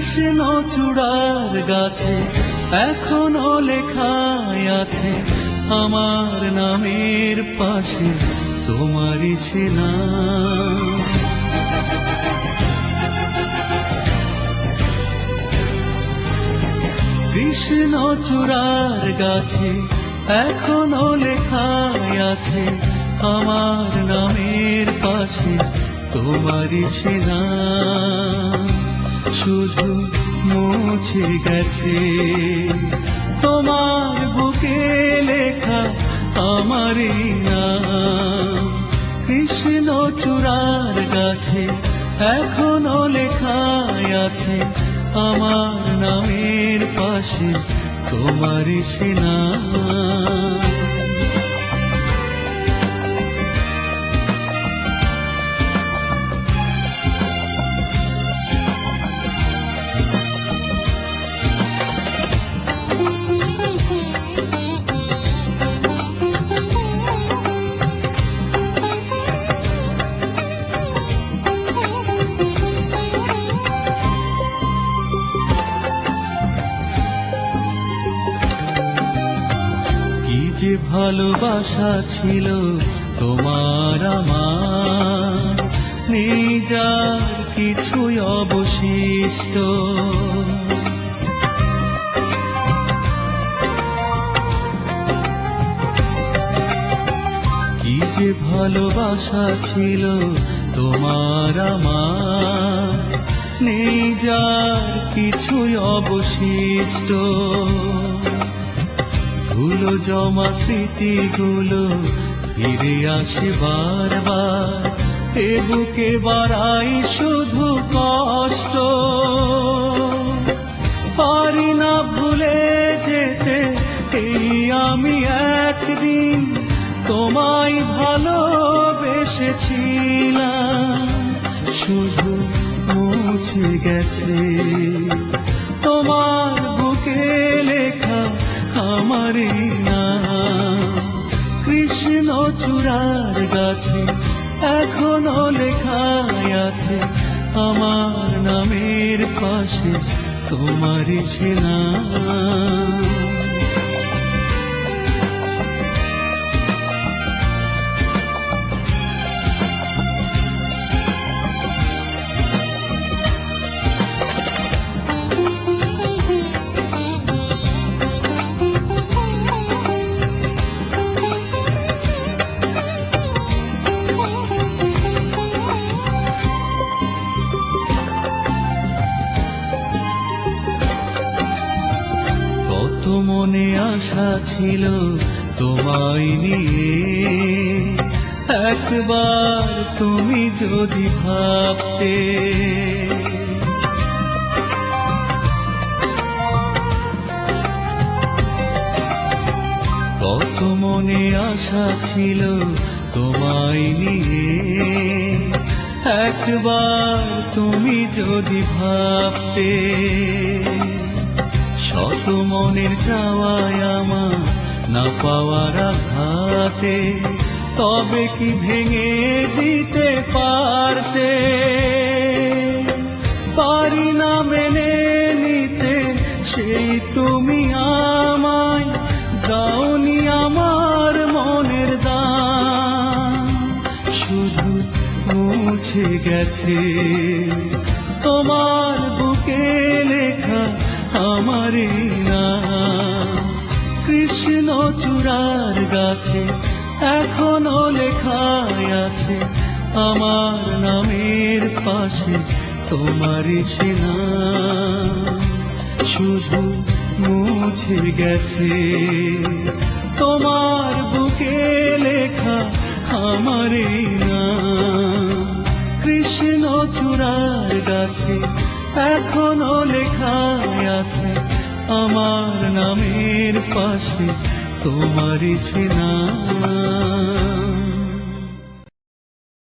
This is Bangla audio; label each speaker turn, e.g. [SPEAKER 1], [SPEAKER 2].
[SPEAKER 1] কৃষ্ণচূড়ার গাছে এখনো লেখাই আছে আমার নামের পাশে তোমারই সে নাম। কৃষ্ণচূড়ার গাছে এখনো লেখাই আছে আমার নামের পাশে তোমারই সে নাম। শুধু মুছে গেছে তোমার বুকে লেখা আমারই নাম। কৃষ্ণচূড়ার গাছে এখনো লেখাই আছে আমার নামের পাশে তোমারই সে নাম। যে ভালোবাসা ছিল তোমার আমার, নেই যার কিছুই অবশিষ্ট। কি যে ভালোবাসা ছিল তোমার আমার, নেই যার কিছুই অবশিষ্ট। ধুলো জমা স্মৃতিগুলো ফিরে আসে বারবার, এ বুকে বাড়াই শুধু কষ্ট। পারি না ভুলে যেতে এই আমি একদিন তোমায় ভালোবেসেছিলাম। শুধু মুছে গেছে তোমার বুকে লেখা আমারই নাম। কৃষ্ণচূড়ার গাছে এখনো লেখাই আছে আমার নামের পাশে তোমারই সে নাম। মনে আশা ছিল তোমায় নিয়ে, একবার তুমি যদি ভাবতে। কত মনে আশা ছিল তোমায় নিয়ে, একবার তুমি যদি ভাবতে। শত মনের চাওয়ায় আমার না পাওয়ার আঘাতে তবে কি ভেঙে দিতে পারতে। পারি না মেনে নিতে সেই তুমি আমায় দাওনি আমার মনের দাম। শুধু মুছে গেছে তোমার বুকে লেখা আমারই নাম। কৃষ্ণচূড়ার গাছে এখনো লেখাই আছে আমার নামের পাশে তোমারই সে নাম। শুধু মুছে গেছে তোমার বুকে লেখা আমারই নাম। কৃষ্ণচূড়ার গাছে এখনো লেখাই আছে আমার নামের পাশে তোমারই সে নাম।